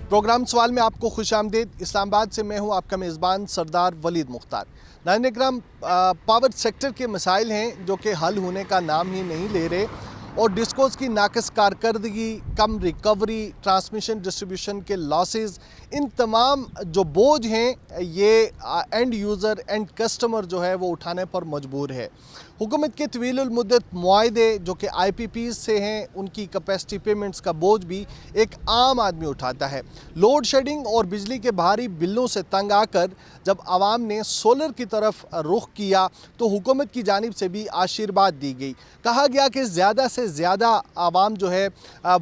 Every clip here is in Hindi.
प्रोग्राम सवाल में आपको खुशामदीद। इस्लामाबाद से मैं हूं आपका मेज़बान सरदार वलीद मुख्तार। नाज़रीन, पावर सेक्टर के मसाइल हैं जो कि हल होने का नाम ही नहीं ले रहे और डिस्कोस की नाकस कारकर्दगी, कम रिकवरी, ट्रांसमिशन डिस्ट्रीब्यूशन के लॉसेस, इन तमाम जो बोझ हैं ये एंड यूज़र एंड कस्टमर जो है वो उठाने पर मजबूर है। हुकूमत के तवीलुल मुद्दत मुआहदे जो कि IPPs से हैं, उनकी कैपेसिटी पेमेंट्स का बोझ भी एक आम आदमी उठाता है। लोड शेडिंग और बिजली के भारी बिलों से तंग आकर जब आवाम ने सोलर की तरफ रुख किया तो हुकूमत की जानिब से भी आशीर्वाद दी गई। कहा गया कि ज़्यादा से ज़्यादा आवाम जो है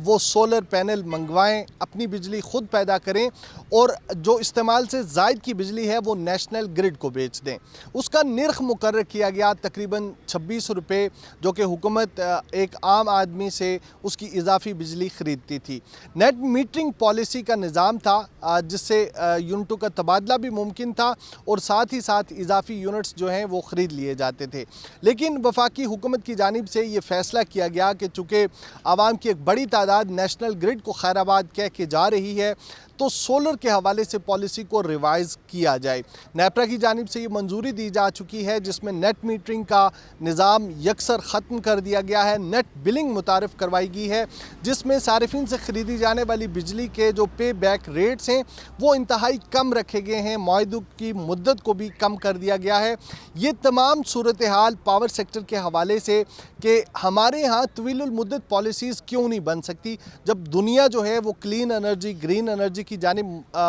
वो सोलर पैनल मंगवाएं, अपनी बिजली ख़ुद पैदा करें और जो इस्तेमाल से ज़ायद की बिजली है वो नेशनल ग्रिड को बेच दें। उसका निर्ख मुकर्रर किया गया तकरीबन 26 रुपये, जो कि हुकूमत एक आम आदमी से उसकी इजाफी बिजली ख़रीदती थी। नेट मीटरिंग पॉलिसी का निज़ाम था जिससे यूनिटों का तबादला भी मुमकिन था और साथ ही साथ इजाफी यूनिट्स जो हैं वो ख़रीद लिए जाते थे। लेकिन वफाकी हुकूमत की जानिब से ये फ़ैसला किया गया कि चूँकि आवाम की एक बड़ी तादाद नेशनल ग्रिड को खैराबाद कह के जा रही है तो सोलर के हवाले से पॉलिसी को रिवाइज़ किया जाए। नेपरा की जानिब से ये मंजूरी दी जा चुकी है जिसमें नेट मीटरिंग का निज़ाम यकसर ख़त्म कर दिया गया है। नेट बिलिंग मुतारिफ़ करवाई गई है जिसमें सारिफिन से ख़रीदी जाने वाली बिजली के जो पे बैक रेट्स हैं वो इंतहाई कम रखे गए हैं। मुआहदों की मुद्दत को भी कम कर दिया गया है। ये तमाम सूरत हाल पावर सेक्टर के हवाले से कि हमारे यहाँ तवीलुल मुद्दत पॉलिसीज़ क्यों नहीं बन सकती जब दुनिया जो है वो क्लीन एनर्जी, ग्रीन एनर्जी की जानिब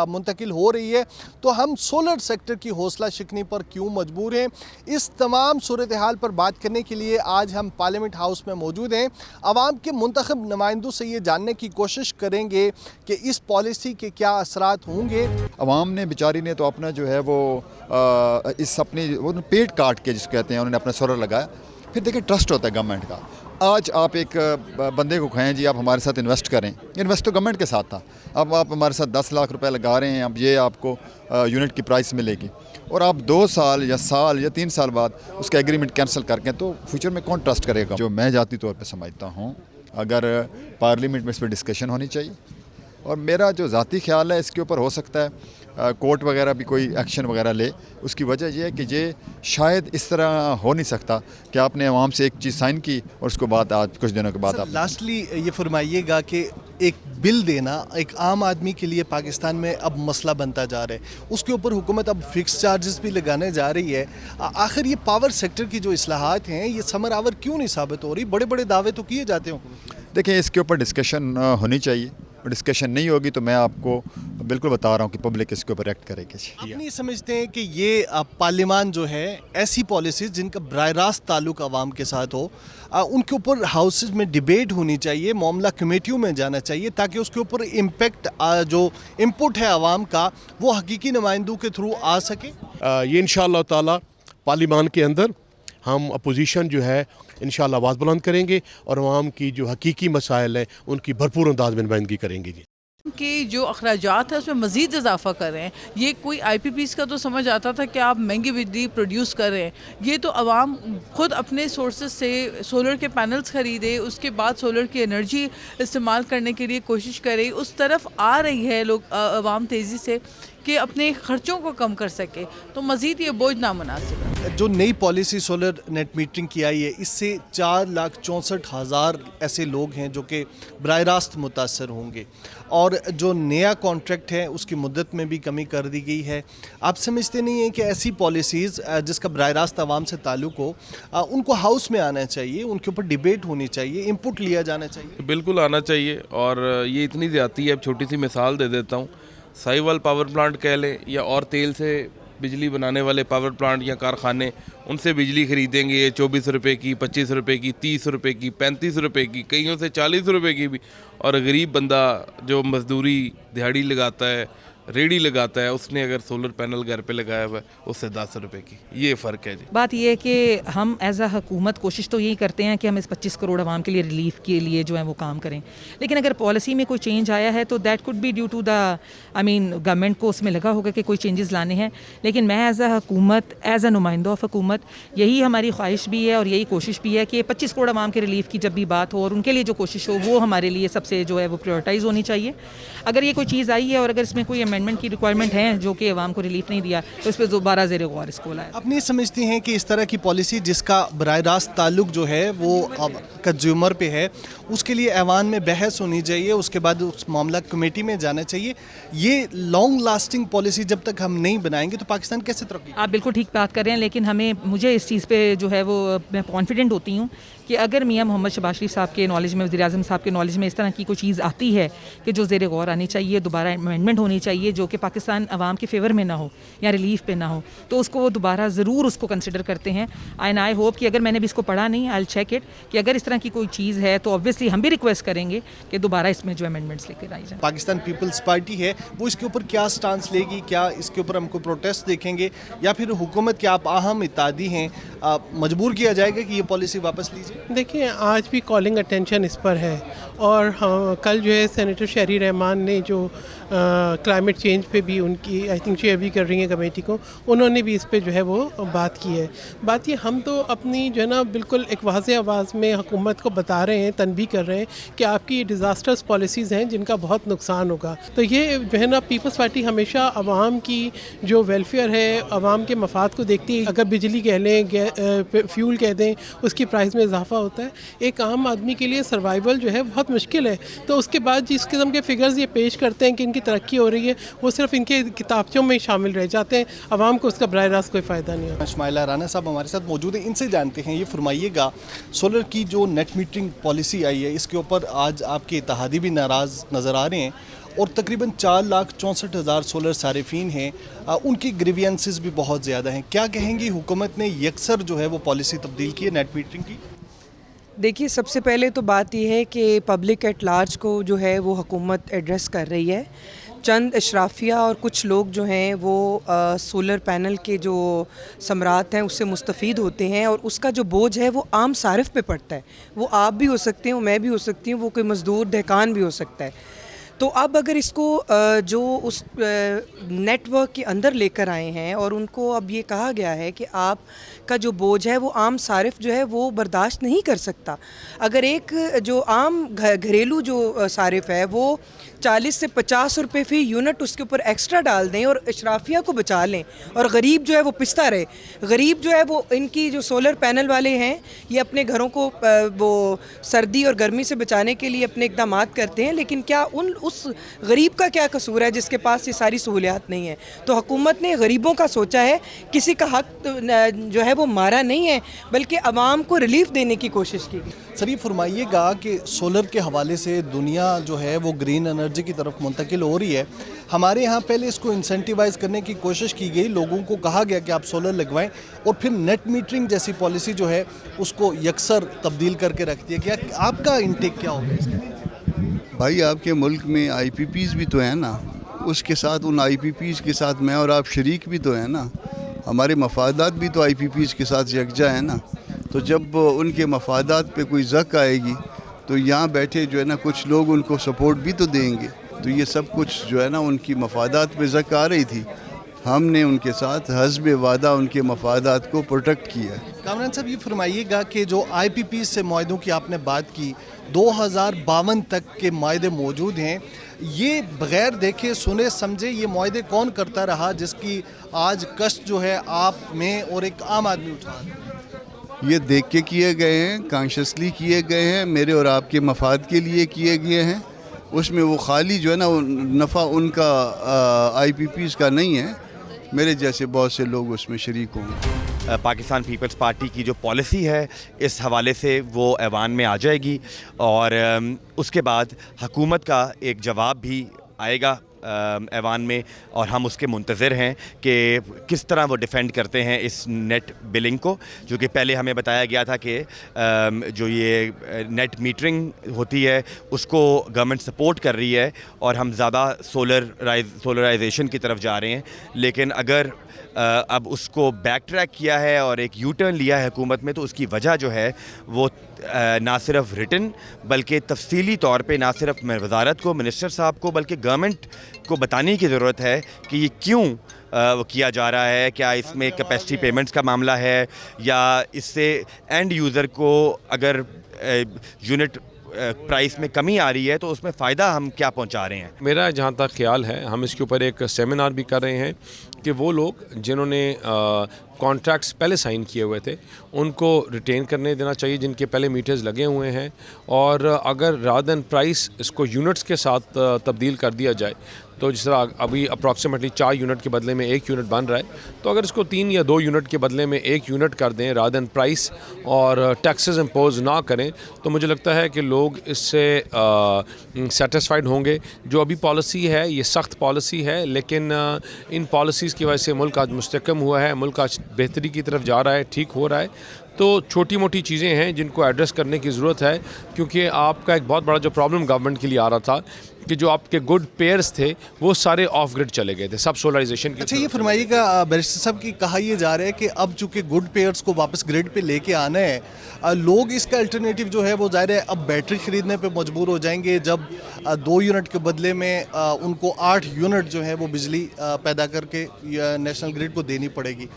मुंतकिल हो रही है, तो हम सोलर सेक्टर की हौसला शिकनी पर क्यों मजबूर हैं। इस तमाम सूरत हाल पर बात करने के लिए आज हम पार्लियामेंट हाउस में मौजूद हैं। आवाम के मुंतखब नुमाइंदों से ये जानने की कोशिश करेंगे कि इस पॉलिसी के क्या असरात होंगे। आवाम ने बेचारी ने तो अपना जो है वो इस अपनी वो पेट काट के जिसको कहते हैं उन्होंने अपना सोलर लगाया। फिर देखिए ट्रस्ट होता है गवर्नमेंट का। आज आप एक बंदे को कहें जी आप हमारे साथ इन्वेस्ट करें, इन्वेस्ट तो गवर्नमेंट के साथ था, अब आप हमारे साथ 10 लाख रुपए लगा रहे हैं, अब ये आपको यूनिट की प्राइस मिलेगी और आप 2 साल या 3 साल बाद उसका एग्रीमेंट कैंसिल करके तो फ्यूचर में कौन ट्रस्ट करेगा। जो मैं जाती तौर पर समझता हूँ अगर पार्लियामेंट में इस पर डिस्कशन होनी चाहिए और मेरा जो ज़ाती ख्याल है इसके ऊपर हो सकता है कोर्ट वगैरह भी कोई एक्शन वगैरह ले। उसकी वजह यह है कि ये शायद इस तरह हो नहीं सकता कि आपने आवाम से एक चीज़ साइन की और उसके बाद आज कुछ दिनों के बाद आप लास्टली ये फरमाइएगा कि एक बिल देना एक आम आदमी के लिए पाकिस्तान में अब मसला बनता जा रहा है, उसके ऊपर हुकूमत अब फिक्स चार्जेस भी लगाने जा रही है। आखिर ये पावर सेक्टर की जो इस्लाहात हैं ये समर आवर क्यों नहीं साबित हो रही? बड़े बड़े दावे तो किए जाते हैं। देखिए इसके ऊपर डिस्कशन होनी चाहिए, डिस्कशन नहीं होगी तो मैं आपको बिल्कुल बता रहा हूँ कि पब्लिक इसके ऊपर एक्ट करेगी। आप नहीं समझते हैं कि ये पार्लियामान जो है ऐसी पॉलिसीज़ जिनका बराह रास्त ताल्लुक आवाम के साथ हो उनके ऊपर हाउसेज में डिबेट होनी चाहिए, मामला कमेटियों में जाना चाहिए ताकि उसके ऊपर इम्पेक्ट जो इनपुट है आवाम का वो हकीकी नुमाइंदों के थ्रू आ सके। ये इंशाअल्लाह ताला पार्लियामान के अंदर हम अपोजिशन जो है इंशाअल्लाह आवाज़ बुलंद करेंगे और आवाम की जो हकीकी मसाइल हैं उनकी भरपूर अंदाज में नुमाइंदगी करेंगे। जी कि जो अखराजात है उसमें मज़ीद इजाफा कर रहे हैं। ये कोई IPPs का तो समझ आता था कि आप महंगी बिजली प्रोड्यूस कर रहे हैं, ये तो आवाम खुद अपने सोर्सेज से सोलर के पैनल्स ख़रीदे, उसके बाद सोलर की एनर्जी इस्तेमाल करने के लिए कोशिश करे, उस तरफ आ रही है लोग आवाम तेज़ी से कि अपने ख़र्चों को कम कर सके, तो मज़ीद ये बोझ नामुनासिब है। जो नई पॉलिसी सोलर नेट मीटरिंग की आई है इससे 4,64,000 ऐसे लोग हैं जो कि बराह रास्त मुतासर होंगे और जो नया कॉन्ट्रैक्ट है उसकी मुद्दत में भी कमी कर दी गई है। आप समझते नहीं हैं कि ऐसी पॉलिसीज़ जिसका बराह रास्त आवाम से ताल्लुक़ हो उनको हाउस में आना चाहिए, उनके ऊपर डिबेट होनी चाहिए, इनपुट लिया जाना चाहिए? बिल्कुल आना चाहिए और ये इतनी ज़्यादती है। अब छोटी सी मिसाल दे देता हूँ, साहिवाल पावर प्लांट कह लें या और तेल से बिजली बनाने वाले पावर प्लांट या कारखाने, उनसे बिजली ख़रीदेंगे 24 रुपये की, 25 रुपये की, 30 रुपये की, 35 रुपये की, कईयों से 40 रुपये की भी। और गरीब बंदा जो मजदूरी दिहाड़ी लगाता है रेडी लगाता है उसने अगर सोलर पैनल घर पे लगाया हुआ है उससे 10 रुपए की, ये फ़र्क है जी। बात यह है कि हम एज अ हुकूमत कोशिश तो यही करते हैं कि हम इस 25 करोड़ आवाम के लिए रिलीफ के लिए जो है वो काम करें, लेकिन अगर पॉलिसी में कोई चेंज आया है तो that could be due to the government को उसमें लगा होगा कि कोई चेंजेस लाने हैं। लेकिन मैं एज अ हुकूमत, एज अ नुमाइंदा ऑफ हुकूमत, यही हमारी ख्वाहिश भी है और यही कोशिश भी है कि 25 करोड़ आवाम के रिलीफ की जब भी बात हो और उनके लिए जो कोशिश हो वो हमारे लिए सबसे जो है वो प्रायोरिटाइज होनी चाहिए। अगर ये कोई चीज़ आई है और अगर इसमें कोई अमेंडमेंट की रिक्वायरमेंट है जो कि आवाम को रिलीफ नहीं दिया तो इस पर दोबारा ज़ेर गौर इसको लाए। अपनी समझती हैं कि इस तरह की पॉलिसी जिसका बराह रास्त ताल्लुक जो है वो अब कंज्यूमर पे है, उसके लिए ऐवान में बहस होनी चाहिए, उसके बाद उस मामला कमेटी में जाना चाहिए। ये लॉन्ग लास्टिंग पॉलिसी जब तक हम नहीं बनाएंगे तो पाकिस्तान कैसे तरक्की? आप बिल्कुल ठीक बात कर रहे हैं, लेकिन मुझे इस चीज़ पे जो है वो मैं कॉन्फिडेंट होती हूँ कि अगर मियां मोहम्मद शहबाज शरीफ साहब के नॉलेज में, वज़ीर आज़म साहब के नॉलेज में इस तरह की कोई चीज़ आती है कि जो ज़ेर गौर आनी चाहिए, दोबारा अमेंडमेंट होनी चाहिए जो कि पाकिस्तान अवाम के फेवर में ना हो या रिलीफ पे ना हो, तो उसको वो दोबारा ज़रूर उसको कंसिडर करते हैं। एंड आई होप कि अगर मैंने भी इसको पढ़ा नहीं, आई विल चेक इट, कि अगर इस तरह की कोई चीज़ है तो ऑब्वियसली हम भी रिक्वेस्ट करेंगे कि दोबारा इसमें जो अमेंडमेंट्स लेकर आई जाए। पाकिस्तान पीपल्स पार्टी है वो इसके ऊपर क्या स्टांस लेगी? क्या इसके ऊपर हमको प्रोटेस्ट देखेंगे या फिर हुकूमत के आप अहम इत्तादी हैं, मजबूर किया जाएगा कि ये पॉलिसी वापस लीजिए? देखिए, आज भी कॉलिंग अटेंशन इस पर है और कल जो है सेनेटर शहरी रहमान ने जो क्लाइमेट चेंज पे भी उनकी आई थिंक चेयर भी कर रही हैं कमेटी को, उन्होंने भी इस पे जो है वो बात की है। बात ये हम तो अपनी जो है ना बिल्कुल एक वाज़े आवाज़ में हुकूमत को बता रहे हैं, तनबीह कर रहे हैं कि आपकी ये डिज़ास्टर्स पॉलिसीज़ हैं जिनका बहुत नुकसान होगा। तो ये जो है ना पीपल्स पार्टी हमेशा आवाम की जो वेलफेयर है, आवाम के मफाद को देखती है। अगर बिजली कह लें, फ्यूल कह दें, उसकी प्राइस में इजाफा होता है, एक आम आदमी के लिए सर्वाइवल जो है बहुत मुश्किल है। तो उसके बाद जिस किस्म के फिगर्स ये पेश करते हैं कि इनकी तरक्की हो रही है, वो सिर्फ इनके किताबचों में शामिल रह जाते हैं, आवाम को उसका बराह रास्त कोई फ़ायदा नहीं होता। इस्माइला राना साहब हमारे साथ मौजूद हैं, इनसे जानते हैं। ये फरमाइएगा, सोलर की जो नेट मीटरिंग पॉलिसी आई है इसके ऊपर आज आपके इत्तेहादी भी नाराज़ नज़र आ रहे हैं और तकरीबन 4,64,000 सोलर सारिफीन हैं, उनकी ग्रीवियंसेस भी बहुत ज़्यादा हैं। क्या कहेंगी, हुकूमत ने यकसर जो है वो पॉलिसी तब्दील की है नेट मीटरिंग की? देखिए, सबसे पहले तो बात यह है कि पब्लिक एट लार्ज को जो है वो हुकूमत एड्रेस कर रही है। चंद अशराफिया और कुछ लोग जो हैं वो सोलर पैनल के जो समरात हैं उससे मुस्तफ़ीद होते हैं और उसका जो बोझ है वो आम सारिफ पे पड़ता है। वो आप भी हो सकते हैं, मैं भी हो सकती हूँ, वो कोई मज़दूर दहकान भी हो सकता है। तो अब अगर इसको जो उस नेटवर्क के अंदर लेकर आए हैं और उनको अब ये कहा गया है कि आपका जो बोझ है वो आम सारिफ जो है वो बर्दाश्त नहीं कर सकता। अगर एक जो आम घरेलू जो सारिफ है वो 40 से 50 रुपये फ़ी यूनिट उसके ऊपर एक्स्ट्रा डाल दें और अशराफिया को बचा लें और गरीब जो है वो पिसता रहे। गरीब जो है वो इनकी जो सोलर पैनल वाले हैं ये अपने घरों को वो सर्दी और गर्मी से बचाने के लिए अपने इक़दाम करते हैं, लेकिन क्या उस गरीब का क्या कसूर है जिसके पास ये सारी सहूलियात नहीं है? तो हुकूमत ने गरीबों का सोचा है, किसी का हक जो है वो मारा नहीं है बल्कि आवाम को रिलीफ देने की कोशिश की गई। सर, ये फरमाइएगा कि सोलर के हवाले से दुनिया जो है वो ग्रीन एनर्जी की तरफ मुंतकिल हो रही है। हमारे यहाँ पहले इसको इंसेंटिवाइज करने की कोशिश की गई, लोगों को कहा गया कि आप सोलर लगवाएं और फिर नेट मीटरिंग जैसी पॉलिसी जो है उसको यकसर तब्दील करके रख दिया गया। आपका इंटेक क्या होगा इसके लिए? भाई, आपके मुल्क में IPPs भी तो हैं ना, उसके साथ उन IPPs के साथ मैं और आप शरीक भी तो हैं ना, हमारे मफादात भी तो IPPs के साथ यकजा है ना। तो जब उनके मफादात पे कोई ज़क आएगी तो यहाँ बैठे जो है ना कुछ लोग उनको सपोर्ट भी तो देंगे। तो ये सब कुछ जो है ना उनकी मफादात पे ज़क आ रही थी, हमने उनके साथ हस्ब वादा उनके मफादात को प्रोटेक्ट किया है। कामरान साहब, ये फरमाइएगा कि जो IPPs से मुआहदों की आपने बात की, 2052 तक के मुआहदे मौजूद हैं, ये बग़ैर देखे सुने समझे ये मुआहदे कौन करता रहा जिसकी आज कष्ट जो है आप में और एक आम आदमी उठा रहा है? ये देख के किए गए हैं, कॉन्शियसली किए गए हैं, मेरे और आपके मफाद के लिए किए गए हैं। उसमें वो खाली जो है ना नफ़ा उनका IPPs का नहीं है, मेरे जैसे बहुत से लोग उसमें शरीक होंगे। पाकिस्तान पीपल्स पार्टी की जो पॉलिसी है इस हवाले से वो ऐवान में आ जाएगी और उसके बाद हुकूमत का एक जवाब भी आएगा ऐवान में, और हम उसके मुंतज़िर हैं कि किस तरह वो डिफेंड करते हैं इस नेट बिलिंग को, जो कि पहले हमें बताया गया था कि जो ये नेट मीटरिंग होती है उसको गवर्नमेंट सपोर्ट कर रही है और हम ज़्यादा सोलराइजेशन की तरफ जा रहे हैं। लेकिन अगर अब उसको बैक ट्रैक किया है और एक यू टर्न लिया है हुकूमत में, तो उसकी वजह जो है वो ना सिर्फ रिटन बल्कि तफसीली तौर पे ना सिर्फ वज़ारत को, मिनिस्टर साहब को, बल्कि गवर्नमेंट को बताने की ज़रूरत है कि ये क्यों वो किया जा रहा है। क्या इसमें कैपेसिटी पेमेंट्स का मामला है, या इससे एंड यूज़र को अगर यूनिट प्राइस में कमी आ रही है तो उसमें फ़ायदा हम क्या पहुंचा रहे हैं। मेरा जहाँ तक ख्याल है, हम इसके ऊपर एक सेमिनार भी कर रहे हैं कि वो लोग जिन्होंने कॉन्ट्रैक्ट्स पहले साइन किए हुए थे उनको रिटेन करने देना चाहिए, जिनके पहले मीटर्स लगे हुए हैं। और अगर रादर देन प्राइस इसको यूनिट्स के साथ तब्दील कर दिया जाए, तो जिस तरह अभी अप्रॉक्सीमेटली 4 यूनिट के बदले में 1 यूनिट बन रहा है, तो अगर इसको 3 या 2 यूनिट के बदले में 1 यूनिट कर दें रादर देन प्राइस, और टैक्सेस इम्पोज ना करें, तो मुझे लगता है कि लोग इससे सेटिस्फाइड होंगे। जो अभी पॉलिसी है ये सख्त पॉलिसी है, लेकिन इन पॉलिसीज़ की वजह से मुल्क आज मुस्तकम हुआ है, मुल्क आज बेहतरी की तरफ जा रहा है, ठीक हो रहा है। तो छोटी मोटी चीज़ें हैं जिनको एड्रेस करने की ज़रूरत है, क्योंकि आपका एक बहुत बड़ा जो प्रॉब्लम गवर्नमेंट के लिए आ रहा था कि जो आपके गुड पेयर्स थे वो सारे ऑफ ग्रिड चले गए थे, सब सोलराइजेशन की। अच्छा, ये फरमाइएगा बैरिस्टर साहब की कहा यह जा रहा है कि अब चूँकि गुड पेयर्स को वापस ग्रिड पे लेके आना है, लोग इसका अल्टरनेटिव जो है वो ज़ाहिर है अब बैटरी ख़रीदने पे मजबूर हो जाएंगे, जब 2 यूनिट के बदले में उनको 8 यूनिट जो है वो बिजली पैदा करके नेशनल ग्रिड को देनी पड़ेगी।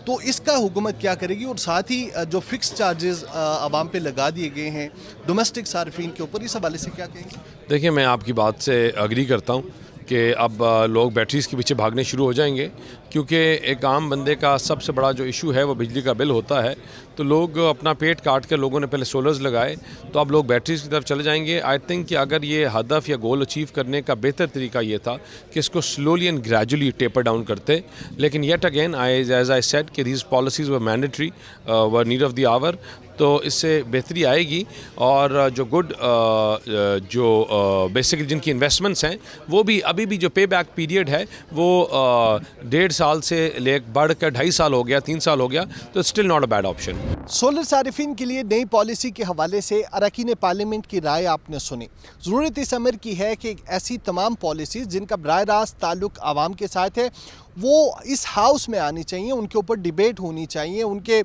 तो इसका हुकूमत क्या करेगी? और साथ ही जो फिक्स चार्जेस आवाम पे लगा दिए गए हैं डोमेस्टिक सार्फिन के ऊपर, इस हवाले से क्या कहेंगे? देखिए, मैं आपकी बात से अग्री करता हूँ कि अब लोग बैटरीज़ के पीछे भागने शुरू हो जाएंगे, क्योंकि एक आम बंदे का सबसे बड़ा जो इशू है वो बिजली का बिल होता है। तो लोग अपना पेट काट कर, लोगों ने पहले सोलर्स लगाए, तो अब लोग बैटरीज़ की तरफ चले जाएंगे। आई थिंक कि अगर ये हदफ या गोल अचीव करने का बेहतर तरीका ये था कि इसको slowly and gradually taper down करते, लेकिन yet again as I said कि these policies were mandatory, were need of the hour, तो इससे बेहतरी आएगी। और जो गुड जो बेसिकली जिनकी इन्वेस्टमेंट्स हैं वो भी अभी भी जो पे बैक पीरियड है वो 1.5 साल से ले बढ़कर 2.5 साल हो गया, 3 साल हो गया, तो still not a bad option. Solar सारिफिन के लिए नई पॉलिसी के हवाले से अरकान पार्लियामेंट की राय आपने सुनी। ज़रूरत इस अमर की है कि ऐसी तमाम पॉलिसीज़ जिनका बराह रास्त ताल्लुक़ आवाम के साथ है वो इस हाउस में आनी चाहिए, उनके ऊपर डिबेट होनी चाहिए, उनके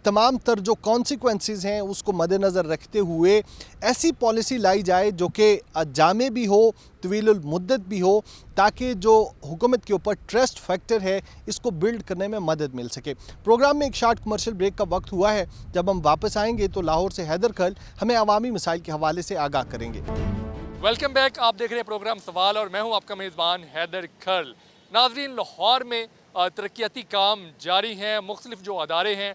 तमाम तर जो कॉन्सिक्वेंसेस हैं उसको मद्देनज़र रखते हुए ऐसी पॉलिसी लाई जाए जो कि जामे भी हो, तवीलुल मुद्दत भी हो, ताकि जो हुकूमत के ऊपर ट्रस्ट फैक्टर है इसको बिल्ड करने में मदद मिल सके। प्रोग्राम में एक शार्ट कमर्शियल ब्रेक का वक्त हुआ है। जब हम वापस आएंगे तो लाहौर से हैदर खल हमें अवामी मसाइल के हवाले से आगाह करेंगे। वेलकम बैक, आप देख रहे हैं प्रोग्राम सवाल और मैं हूँ आपका मेज़बान हैदर खल। नाज़रीन, लाहौर में तरक्याती काम जारी हैं, मुख्तलिफ जो अदारे हैं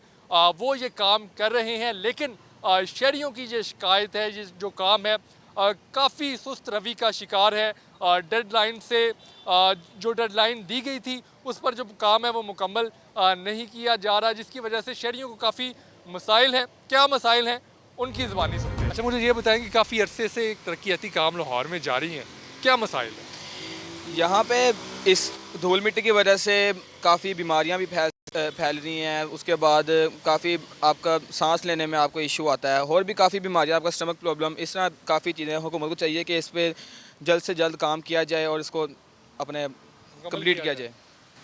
वो ये काम कर रहे हैं, लेकिन शहरियों की ये शिकायत है, ये जो काम है काफ़ी सुस्त रवि का शिकार है। डेडलाइन से जो डेडलाइन दी गई थी उस पर जो काम है वो मुकम्मल नहीं किया जा रहा, जिसकी वजह से शहरियों को काफ़ी मसाइल हैं। क्या मसाइल हैं उनकी ज़बानी सुनते हैं। अच्छा, मुझे ये बताएं कि काफ़ी अरसे से एक तरक्याती काम लाहौर में जारी हैं, क्या मसाइल हैं? यहाँ पे इस धूल मिट्टी की वजह से काफ़ी बीमारियाँ भी फैल रही हैं। उसके बाद काफ़ी आपका सांस लेने में आपको इशू आता है, और भी काफ़ी बीमारियाँ, आपका स्टमक प्रॉब्लम, इस तरह काफ़ी चीज़ें। हुकूमत को चाहिए कि इस पर जल्द से जल्द काम किया जाए और इसको अपने कंप्लीट किया जाए।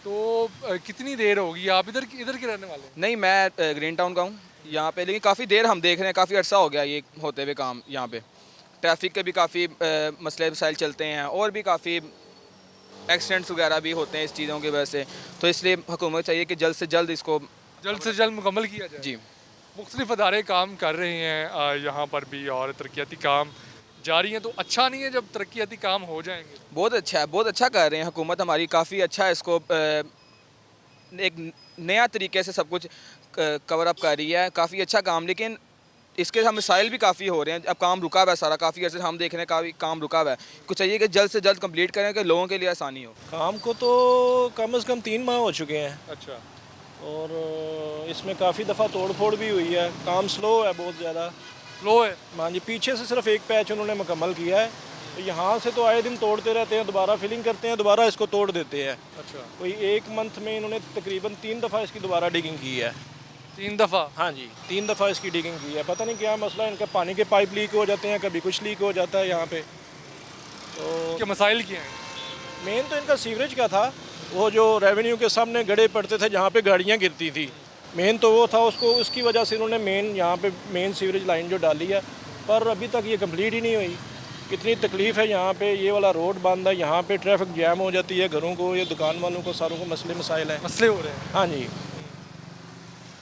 तो कितनी देर होगी? आप इधर के रहने वाले? नहीं, मैं ग्रीन टाउन का हूँ यहाँ पे, लेकिन काफ़ी देर हम देख रहे हैं, काफ़ी अर्सा हो गया ये होते हुए काम। यहाँ पे ट्रैफिक के भी काफ़ी मसले मसाइल चलते हैं, और भी काफ़ी एक्सीडेंट्स वगैरह भी होते हैं इस चीज़ों की वजह से। तो इसलिए हुकूमत चाहिए कि जल्द से जल्द इसको मुकम्मल किया जाए। जी, मुख्तलिफ अदारे काम कर रहे हैं यहाँ पर भी, और तरक्याती काम जारी हैं। तो अच्छा नहीं है जब तरक्याती काम हो जाएंगे? बहुत अच्छा है, बहुत अच्छा कर रहे हैं हुकूमत हमारी, काफ़ी अच्छा इसको एक नया तरीके से सब कुछ कवर अप कर रही है, काफ़ी अच्छा काम। लेकिन इसके हम मिसाइल भी काफ़ी हो रहे हैं, अब काम रुका हुआ है सारा, काफ़ी अर्से हम देख रहे हैं काफ़ी काम रुका हुआ है। कुछ चाहिए कि जल्द से जल्द कंप्लीट करें कि लोगों के लिए आसानी हो। काम को तो कम से कम 3 माह हो चुके हैं। अच्छा। और इसमें काफ़ी दफ़ा तोड़ फोड़ भी हुई है, काम स्लो है, बहुत ज़्यादा स्लो है। हाँ जी, पीछे से सिर्फ एक पैच उन्होंने मुकम्मल किया है, तो यहाँ से तो आए दिन तोड़ते रहते हैं, दोबारा फिलिंग करते हैं, दोबारा इसको तोड़ देते हैं। अच्छा, कोई 1 मंथ में इन्होंने तकरीबन 3 दफ़ा इसकी दोबारा डिगिंग की है। 3 दफ़ा? हाँ जी, 3 दफ़ा इसकी डिगिंग की है। पता नहीं क्या मसला है, इनका पानी के पाइप लीक हो जाते हैं, कभी कुछ लीक हो जाता है यहाँ पे। तो क्या मसाइल क्या हैं? मेन तो इनका सीवरेज का था, वो जो रेवेन्यू के सामने गड्ढे पड़ते थे जहाँ पे गाड़ियाँ गिरती थी, मेन तो वो था। उसकी वजह से इन्होंने मेन यहाँ पे मेन सीवरेज लाइन जो डाली है, पर अभी तक ये कंप्लीट ही नहीं हुई। कितनी तकलीफ़ है यहाँ पे, ये वाला रोड बंद है, यहाँ पे ट्रैफिक जैम हो जाती है, घरों को, ये दुकान वालों को, सारों को मसले मसाइल हैं। मसले हो रहे हैं? हाँ जी,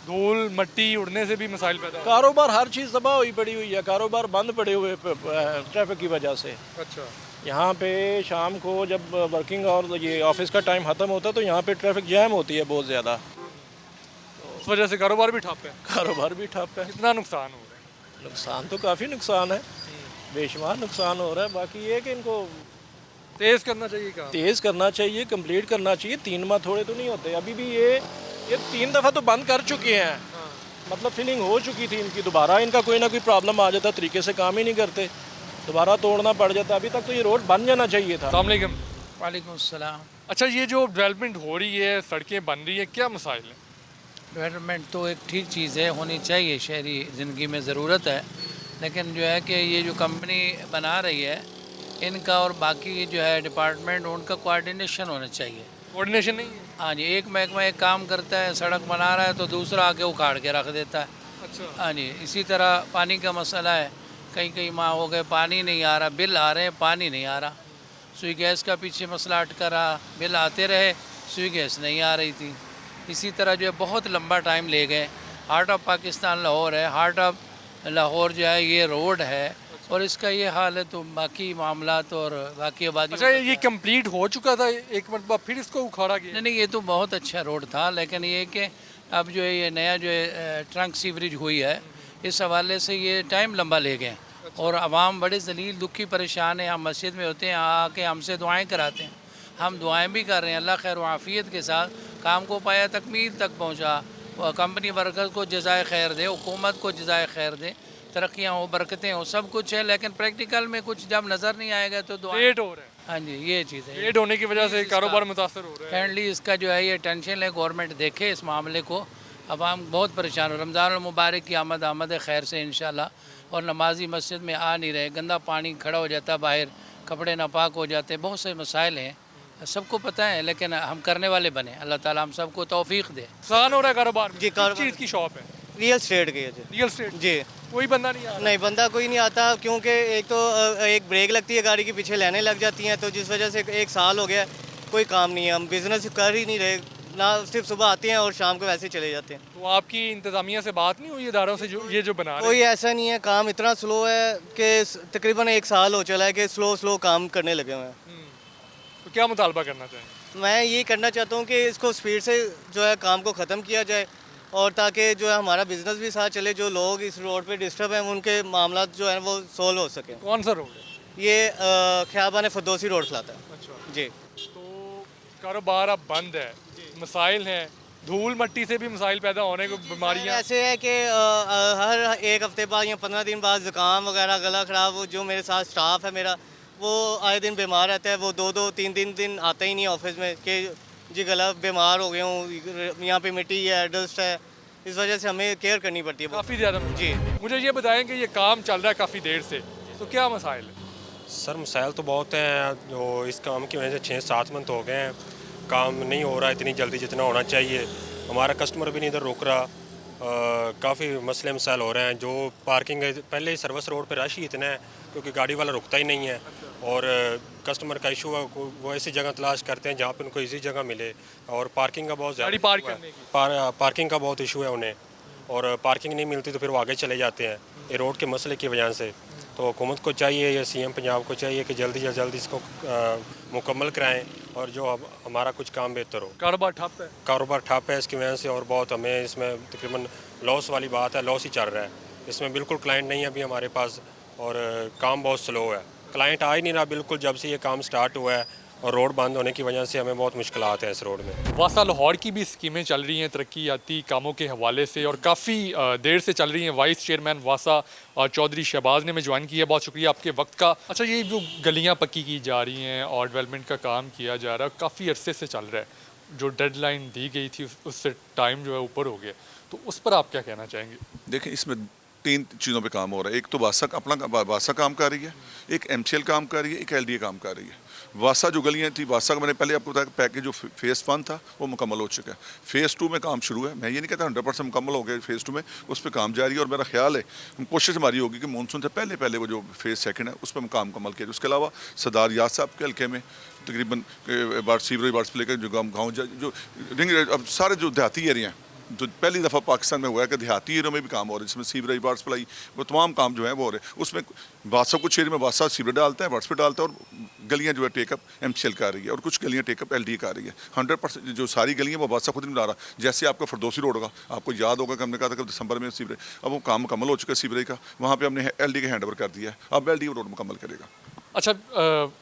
धूल मट्टी उड़ने से भी मसाइल पैदा हो रहे कारोबार हर चीज़ तबाह हुई पड़ी हुई है, कारोबार बंद पड़े हुए ट्रैफिक की वजह से। हैं? अच्छा, यहाँ पे शाम को जब वर्किंग और ये ऑफिस का टाइम ख़त्म होता है तो यहाँ पे ट्रैफिक जैम होती है बहुत ज़्यादा, उस वजह से कारोबार भी ठप है। कारोबार भी ठप है। कितना नुकसान हो रहा है? नुकसान तो काफ़ी नुकसान है, बेशुमार नुकसान हो रहा है। बाकी ये कि इनको तेज़ करना चाहिए काम। तेज़ करना चाहिए, कंप्लीट करना चाहिए। 3 माह थोड़े तो नहीं होते। अभी भी ये 3 दफ़ा तो बंद कर चुके हैं, मतलब फिलिंग हो चुकी थी इनकी। दोबारा इनका कोई ना कोई प्रॉब्लम आ जाता, तरीके से काम ही नहीं करते, दोबारा तोड़ना पड़ जाता। अभी तक तो ये रोड बन जाना चाहिए था। अस्सलाम वालेकुम। वालेकुम सलाम। अच्छा, ये जो डेवलपमेंट हो रही है, सड़कें बन रही है, क्या मसाइल है? डेवलपमेंट तो एक ठीक चीज़ है, होनी चाहिए, शहरी ज़िंदगी में ज़रूरत है। लेकिन जो है कि ये जो कंपनी बना रही है, इनका और बाकी जो है डिपार्टमेंट, उनका कोऑर्डिनेशन होना चाहिए। कोऑर्डिनेशन नहीं है? हाँ जी, एक महकमा एक काम करता है, सड़क बना रहा है तो दूसरा आके उखाड़ के रख देता है। अच्छा, हाँ जी, इसी तरह पानी का मसला है, कई माह हो गए पानी नहीं आ रहा, बिल आ रहे हैं, पानी नहीं आ रहा। सुई गैस का पीछे मसला अटका रहा, बिल आते रहे, सुई गैस नहीं आ रही थी। इसी तरह जो है बहुत लंबा टाइम ले गए। हार्ट ऑफ पाकिस्तान लाहौर है, हार्ट ऑफ लाहौर जो है ये रोड है, और इसका ये हाल है। तो बाकी मामलात और बाकी आबादी। अच्छा, ये कंप्लीट हो चुका था एक मरतबा, फिर इसको उखाड़ा गया? नहीं, ये तो बहुत अच्छा रोड था, लेकिन ये कि अब जो है ये नया जो है ट्रंक सीवरेज हुई है, इस हवाले से ये टाइम लंबा ले गए। और आवाम बड़े जलील दुखी परेशान है। हम मस्जिद में होते हैं, आके हमसे दुआएं कराते हैं, हम दुआएं भी कर रहे हैं, अल्लाह खैर आफियत के साथ काम को पाया, तकमील तक पहुँचा। कंपनी वर्कर्स को जज़ाए खैर दे, हुकूमत को जज़ाए खैर दे, तरक्कियाँ हो, बरकतें हो, सब कुछ है। लेकिन प्रैक्टिकल में कुछ जब नज़र नहीं आएगा तो दुआ लेट हो रहा है। हाँ जी, ये चीज़ है। लेट होने की वजह से कारोबार मुतासर हो रहा है। काइंडली इसका जो है ये टेंशन है, गवर्नमेंट देखे इस मामले को। अब हम बहुत परेशान हो। रमज़ान मुबारक की आमद खैर से इंशाल्लाह। और नमाजी मस्जिद में आ नहीं रहे, गंदा पानी खड़ा हो जाता बाहर, कपड़े नापाक हो जाते, बहुत से मसाइल हैं, सबको पता है। लेकिन हम करने वाले बने, अल्लाह ताला हम सबको तौफीक दे। नुकसान हो रहा है कारोबार में? जी, किस चीज़ की शॉप है? रियल स्टेट की है जी। Real estate? जी। कोई बंदा नहीं आ रहा? नहीं, बंदा कोई नहीं आता, क्योंकि एक तो एक ब्रेक लगती है गाड़ी के पीछे, लाइनें लग जाती हैं, तो जिस वजह से 1 साल हो गया कोई काम नहीं है। हम बिज़नेस कर ही नहीं रहे ना, सिर्फ सुबह आते हैं और शाम को वैसे ही चले जाते हैं। तो आपकी इंतज़ामिया से बात नहीं हुई इदारों से जो बना रहे हैं? कोई ऐसा नहीं है, काम इतना स्लो है कि तकरीबन 1 साल हो चला है कि स्लो काम करने लगे हुए हैं। तो क्या मुतालबा करना चाहिए? मैं ये करना चाहता हूँ कि इसको स्पीड से जो है काम को ख़त्म किया जाए, और ताकि जो है हमारा बिज़नेस भी साथ चले, जो लोग इस रोड पे डिस्टर्ब हैं उनके मामला जो है वो सोल्व हो सके। कौन सा रोड है? ये ख़ियाबान फरदौसी रोड खिलाता है। अच्छा जी। तो कारोबार अब बंद है, मसाइल हैं, धूल मट्टी से भी मसाइल पैदा होने को, बीमारियाँ। ऐसे है कि हर 1 हफ्ते बाद या 15 दिन बाद ज़ुकाम वगैरह, गला ख़राब। जो मेरे साथ स्टाफ है मेरा, वो आए दिन बीमार रहता है, वो 2-2 3-3 दिन आता ही नहीं ऑफिस में कि जी गला बीमार हो गया हूँ, यहाँ पे मिट्टी है, डस्ट है, इस वजह से हमें केयर करनी पड़ती है काफ़ी ज़्यादा। जी। मुझे ये बताएं कि ये काम चल रहा है काफ़ी देर से, तो क्या मसाइल है? सर मसाइल तो बहुत हैं, जो इस काम की वजह से 6-7 मंथ हो गए हैं, काम नहीं हो रहा इतनी जल्दी जितना होना चाहिए। हमारा कस्टमर भी नहीं इधर रुक रहा, काफ़ी मसले मसाइल हो रहे हैं। जो पार्किंग है, पहले ही सर्विस रोड पे रश ही इतना है क्योंकि गाड़ी वाला रुकता ही नहीं है, और कस्टमर का इशू है, वो ऐसी जगह तलाश करते हैं जहाँ पे उनको इजी जगह मिले। और पार्किंग का बहुत ज़्यादा पार्किंग का बहुत इशू है उन्हें, और पार्किंग नहीं मिलती तो फिर वो आगे चले जाते हैं ये रोड के मसले की वजह से। तो हुकूमत को चाहिए या CM पंजाब को चाहिए कि जल्दी से जल्दी इसको मुकम्मल कराएं और जो हमारा कुछ काम बेहतर हो। कारोबार ठप है? कारोबार ठप है इसकी वजह से, और बहुत हमें इसमें तकरीबन लॉस वाली बात है, लॉस ही चल रहा है इसमें। बिल्कुल क्लाइंट नहीं है अभी हमारे पास, और काम बहुत स्लो है, क्लाइंट आ ही नहीं रहा बिल्कुल जब से ये काम स्टार्ट हुआ है। और रोड बंद होने की वजह से हमें बहुत मुश्किलात है इस रोड में। वासा लाहौर की भी स्कीमें चल रही हैं तरक्याती कामों के हवाले से और काफ़ी देर से चल रही हैं। वाइस चेयरमैन वासा चौधरी शहबाज ने मैं ज्वाइन किया, बहुत शुक्रिया आपके वक्त का। अच्छा, ये जो गलियाँ पक्की की जा रही हैं और डेवलपमेंट का काम किया जा रहा है, काफ़ी अरसे से चल रहा है, जो डेडलाइन दी गई थी उससे टाइम जो है ऊपर हो गया, तो उस पर आप क्या कहना चाहेंगे? देखिए, इसमें 3 चीज़ों पे काम हो रहा है। एक तो वासा वासा काम कर रही है, एक MCL काम कर रही है, एक LDA काम कर रही है। वासा जो गलियाँ थी, वासा का मैंने पहले आपको बताया पैकेज जो फेज़ 1 था वो मुकम्मल हो चुका है। फेज़ 2 में काम शुरू है। मैं ये नहीं कहता 100% मुकम्मल हो गया फेज़ 2 में, उस पर काम जारी है और मेरा ख्याल है कोशिश हमारी होगी कि मानसून से पहले वो जो फेज़ 2 है उस पर काम मुकम्मल किया। उसके अलावा सरदार याद साहब के हल्के में तकरीबन सीवरेज वार्ड से लेकर जो गाँव जो रिंग अब सारे जो देहाती एरिया हैं, जो पहली दफ़ा पाकिस्तान में हुआ है कि देहाती एरिया में भी काम हो रहा है, जिसमें सीवरेज वार्ड सप्लाई वो तमाम काम जो है वो हो रहे हैं। उसमें वासा कुछ एरिया में वासा सीवरेज डालता है, वार्ड्स पे डालता है, और गलियाँ जो है टेकअप MCL कर रही है और कुछ गलियाँ टेकअप LDA कर रही है। 100% जो सारी गलियाँ वो वासा खुद नहीं ला रहा। जैसे आपका फरदौसी रोड होगा, आपको याद होगा कि हमने कहा था कि दिसंबर में सीवरेज, अब वो काम मुकम्मल हो चुका है सीवरेज का, वहाँ पर हमने LDA का हैंड ओवर कर दिया है, अब LDA रोड मुकम्मल करेगा। अच्छा,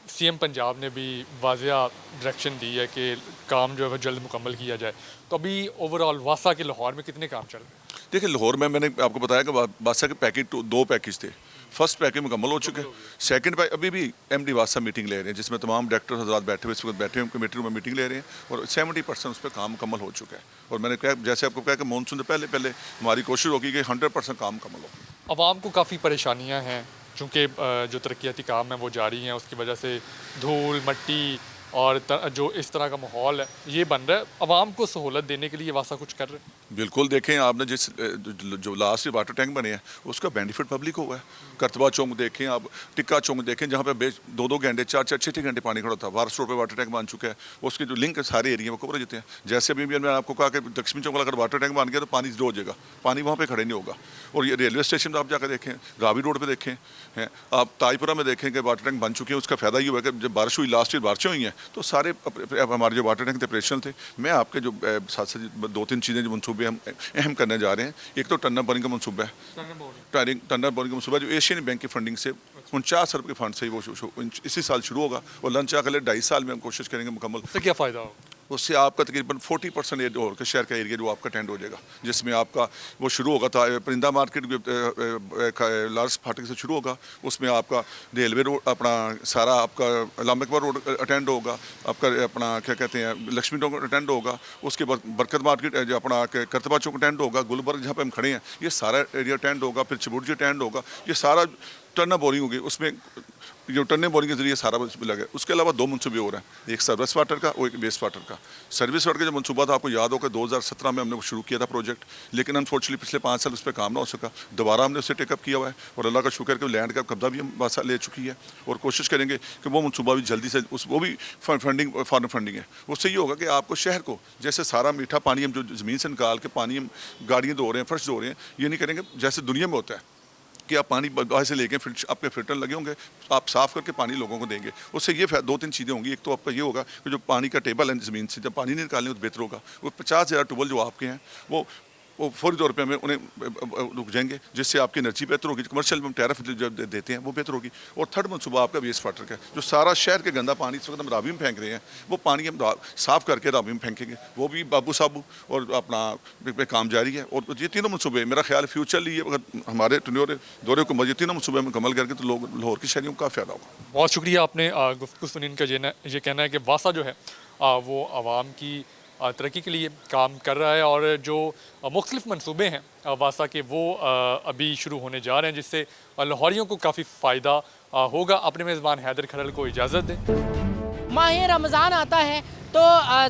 CM पंजाब ने भी वाज़िया डायरेक्शन दी है कि काम जो है जल्द मुकम्मल किया जाए, तो अभी ओवरऑल वासा के लाहौर में कितने काम चल रहे हैं? देखिए, लाहौर में मैंने आपको बताया कि वासा के पैकेज 2 पैकेज थे। फर्स्ट पैकेज मुकम्मल हो चुके हैं, सेकंड पैकेज अभी भी MD वासा मीटिंग ले रहे हैं, जिसमें तमाम डायरेक्टर हज़रात बैठे हुए इस वक्त बैठे हुए कमेटी रूम में मीटिंग ले रहे हैं और 70% उस पर काम मुकम्मल हो चुका है। और मैंने कहा, जैसे आपको कहा कि मानसून से पहले हमारी कोशिश होगी कि 100% काम मुकम्मल हो। आवाम को काफ़ी परेशानियाँ हैं, चूँकि जो तरक्याती काम है वो जारी हैं, उसकी वजह से धूल मट्टी और जो इस तरह का माहौल है ये बन रहा है। आवाम को सहूलत देने के लिए वासा कुछ कर रहे हैं? बिल्कुल, देखें आपने जिस जो लास्ट वाटर टैंक बने हैं उसका बेनिफिट पब्लिक हुआ है। करतबा चौक देखें, आप टिक्का चौक देखें, जहाँ पे 2-2 घंटे 4-4 6 घंटे पानी खड़ा था, वारस रोड पे वाटर टैंक बन चुका है। उसके जो लिंक सारे एरिया में कवर हो जाते हैं। जैसे अभी मैंने आपको कहा कि लक्ष्मी चौक अगर वाटर टैंक बन गया तो पानी ज़ीरो हो जाएगा, पानी वहाँ पर खड़े नहीं होगा। और ये रेलवे स्टेशन पर आप जाकर देखें, रावी रोड पर देखें हैं, आप ताईपुरा में देखें कि वाटर टैंक बन चुके हैं। उसका फ़ायदा ये हुआ कि जब बारिश हुई, लास्ट ईयर बारिशें हुई हैं, तो सारे हमारे जो वाटर टैंक थे ऑपरेशनल थे। मैं आपके जो साथ साथ 2-3 चीज़ें जो मनसूबे हम अहम करने जा रहे हैं, एक तो टनर बोरिंग का मनसूबा है, टनर बोरिंग का मनसूबा जो एशियन बैंक के फंडिंग से 49 अरब के फंड से वो इसी साल शुरू होगा और लंच अगले 2.5 साल में हम कोशिश करेंगे मुकम्मल। तो क्या फ़ायदा होगा? उससे आपका तकरीबन 40% और के शहर का एरिया जो आपका टेंड हो जाएगा, जिसमें आपका वो शुरू होगा था परिंदा मार्केट लार्ज फाटक से शुरू होगा, उसमें आपका रेलवे रोड अपना सारा आपका लामा इकबाल रोड अटेंड होगा, आपका अपना क्या कहते हैं लक्ष्मी चौक अटेंड होगा, उसके बाद बरकत मार्केट जो अपना करतबा चौक अटेंड होगा, गुलबर्ग जहाँ पे हम खड़े हैं ये सारा एरिया अटेंड होगा, फिर चिबुरजी अटेंड होगा। ये सारा टर्नर बोरिंग होगी, उसमें जो टर्नर बोरिंग के जरिए सारा लगा। उसके अलावा 2 मनसूबे हो रहे हैं, एक सर्विस वाटर का और एक वेस्ट वाटर का। सर्विस वाटर का जो मनसूबा था आपको याद होगा 2017 में हमने शुरू किया था प्रोजेक्ट, लेकिन अनफॉर्चुनेटली पिछले 5 साल उस पर काम ना हो सका। दोबारा हमने उसे टेकअप किया हुआ है और अल्लाह का शुक्र कि लैंड का कब्जा भी हम वासा ले चुकी है और कोशिश करेंगे कि वो मनसूबा भी जल्दी से वो भी फंडिंग फॉरन फंडिंग है। उससे ये होगा कि आपको शहर को जैसे सारा मीठा पानी हम जो ज़मीन से निकाल के पानी हम गाड़ियाँ धो रहे हैं, फर्श धो रहे हैं, ये नहीं करेंगे जैसे दुनिया में होता है कि आप पानी बाहर से लेके फिर आपके फिल्टर लगे होंगे, आप साफ़ करके पानी लोगों को देंगे। उससे ये 2-3 चीज़ें होंगी। एक तो आपका ये होगा कि जो पानी का टेबल है ज़मीन से जब पानी नहीं निकालेंगे तो बेहतर होगा। वो 50,000 ट्यूबवेल जो आपके हैं वो फौरी तौर पे हमें उन्हें रुक जाएंगे, जिससे आपकी एनर्जी बेहतर होगी, कमर्शियल में टैरिफ जो देते हैं वो बेहतर होगी। और थर्ड मनसूबा आपका वेस्ट वाटर का, जो सारा शहर के गंदा पानी इस वक्त हम रावी में फेंक रहे हैं, वो पानी हम साफ़ करके रावी में फेंकेंगे, वो भी बाबू साबू और अपना पे काम जारी है। और ये तीनों मनसूबे मेरा ख्याल फ्यूचर लिए अगर हमारे दौरे हुकूमत ये तीनों मनसूबे मुकम्मल करके तो लोग लाहौर की शहरियों का फ़ायदा होगा। बहुत शुक्रिया, आपने गुफ्तगू सुनी। इनका ये कहना है कि वासा जो है वो आवाम की तरक्की के लिए काम कर रहा है और जो मुख्तलिफ मनसूबे हैं वासा के वो अभी शुरू होने जा रहे हैं, जिससे लाहौरियों को काफ़ी फ़ायदा होगा। अपने मेज़बान हैदर खरल को इजाज़त दें। माह रमज़ान आता है तो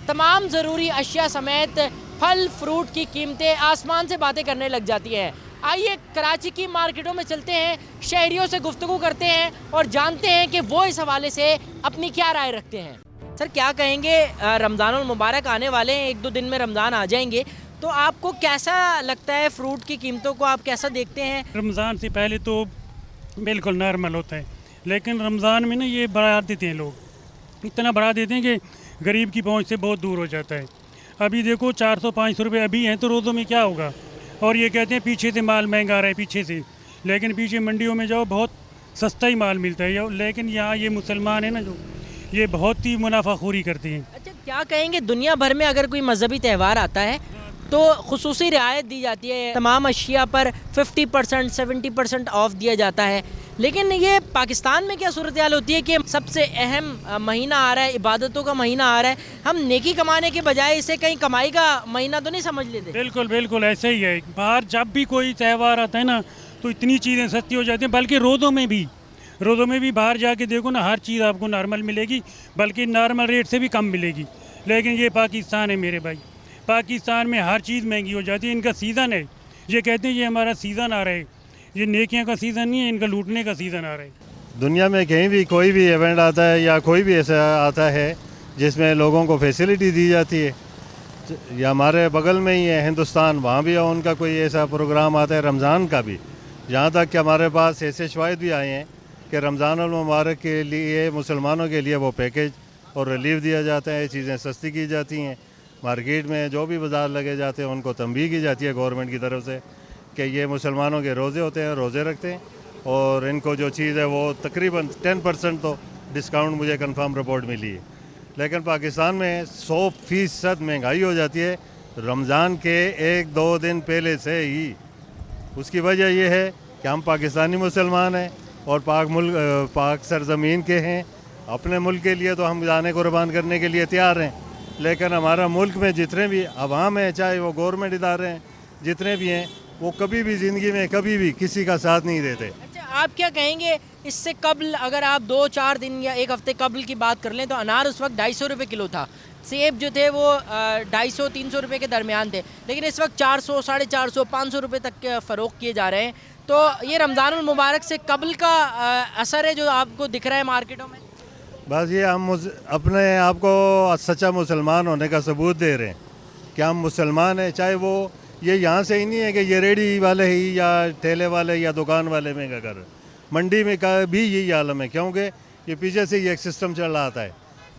तमाम ज़रूरी अशिया समेत फल फ्रूट की कीमतें आसमान से बातें करने लग जाती हैं। आइए कराची की मार्केटों में चलते हैं, शहरियों से गुफ्तगू करते हैं और जानते हैं कि वो इस हवाले से अपनी क्या राय रखते हैं। सर, क्या कहेंगे, रमज़ानुल मुबारक आने वाले हैं, 1-2 दिन में रमज़ान आ जाएंगे, तो आपको कैसा लगता है, फ्रूट की कीमतों को आप कैसा देखते हैं? रमज़ान से पहले तो बिल्कुल नॉर्मल होता है, लेकिन रमज़ान में ना ये बढ़ा देते हैं लोग, इतना बढ़ा देते हैं कि गरीब की पहुंच से बहुत दूर हो जाता है। अभी देखो 400-500 रुपये अभी हैं तो रोज़ों में क्या होगा। और ये कहते हैं पीछे से माल महंगा आ रहा है पीछे से, लेकिन पीछे मंडियों में जाओ बहुत सस्ता ही माल मिलता है। लेकिन यहाँ ये मुसलमान है ना जो ये बहुत ही मुनाफाखोरी करती हैं। अच्छा, क्या कहेंगे दुनिया भर में अगर कोई मजहबी त्यौहार आता है तो खुसूसी रियायत दी जाती है, तमाम अशिया पर 50% 70% ऑफ दिया जाता है, लेकिन ये पाकिस्तान में क्या सूरत हाल होती है कि सबसे अहम महीना आ रहा है, इबादतों का महीना आ रहा है, हम नेकी कमाने के बजाय इसे कहीं कमाई का महीना तो नहीं समझ लेते? बिल्कुल बिल्कुल ऐसे ही है। बाहर जब भी कोई त्यौहार आता है ना तो इतनी चीज़ें सस्ती हो जाती हैं, बल्कि रोज़ों में भी बाहर जाके देखो ना, हर चीज़ आपको नॉर्मल मिलेगी, बल्कि नॉर्मल रेट से भी कम मिलेगी। लेकिन ये पाकिस्तान है मेरे भाई, पाकिस्तान में हर चीज़ महंगी हो जाती है। इनका सीज़न है, ये कहते हैं ये हमारा सीज़न आ रहा है, ये नेकियां का सीज़न नहीं है, इनका लूटने का सीज़न आ रहा है। दुनिया में कहीं भी कोई भी इवेंट आता है या कोई भी ऐसा आता है जिसमें लोगों को फैसिलिटी दी जाती है, या हमारे बगल में ही है हिंदुस्तान, वहाँ भी उनका कोई ऐसा प्रोग्राम आता है रमज़ान का भी, यहाँ तक कि हमारे पास ऐसे शवाहिद भी आए हैं कि रमज़ानुल मुबारक के लिए मुसलमानों के लिए वो पैकेज और रिलीफ दिया जाता है, चीज़ें सस्ती की जाती हैं। मार्केट में जो भी बाज़ार लगे जाते हैं उनको तंबीह की जाती है गवर्नमेंट की तरफ से कि ये मुसलमानों के रोज़े होते हैं, रोज़े रखते हैं, और इनको जो चीज़ है वो तकरीबन 10% तो डिस्काउंट मुझे कंफर्म रिपोर्ट मिली है। लेकिन पाकिस्तान में 100% महंगाई हो जाती है रमज़ान के 1-2 दिन पहले से ही। उसकी वजह यह है कि हम पाकिस्तानी मुसलमान हैं और पाक सरज़मीन के हैं, अपने मुल्क के लिए तो हम जाने कुर्बान करने के लिए तैयार हैं, लेकिन हमारा मुल्क में जितने भी अवाम हैं, चाहे वो गवर्नमेंट इदारे हैं, जितने भी हैं, वो कभी भी ज़िंदगी में कभी भी किसी का साथ नहीं देते। अच्छा, आप क्या कहेंगे इससे कबल, अगर आप 2-4 दिन या एक हफ्ते कबल की बात कर लें तो अनार उस वक्त 250 रुपये किलो था, सेब जो थे वो 250-300 रुपये के दरमियान थे, लेकिन इस वक्त 400, 450, 500 रुपये तक के फ़रोख्त किए जा रहे हैं। तो ये रमज़ानुल मुबारक से कबल का असर है जो आपको दिख रहा है मार्केटों में? बस ये हम अपने आप को सच्चा मुसलमान होने का सबूत दे रहे हैं कि हम मुसलमान हैं, चाहे वो ये यहाँ से ही नहीं है कि ये रेडी वाले ही या ठेले वाले या दुकान वाले में अगर मंडी में का भी यही आलम है, क्योंकि ये पीछे से ये एक सिस्टम चल रहा था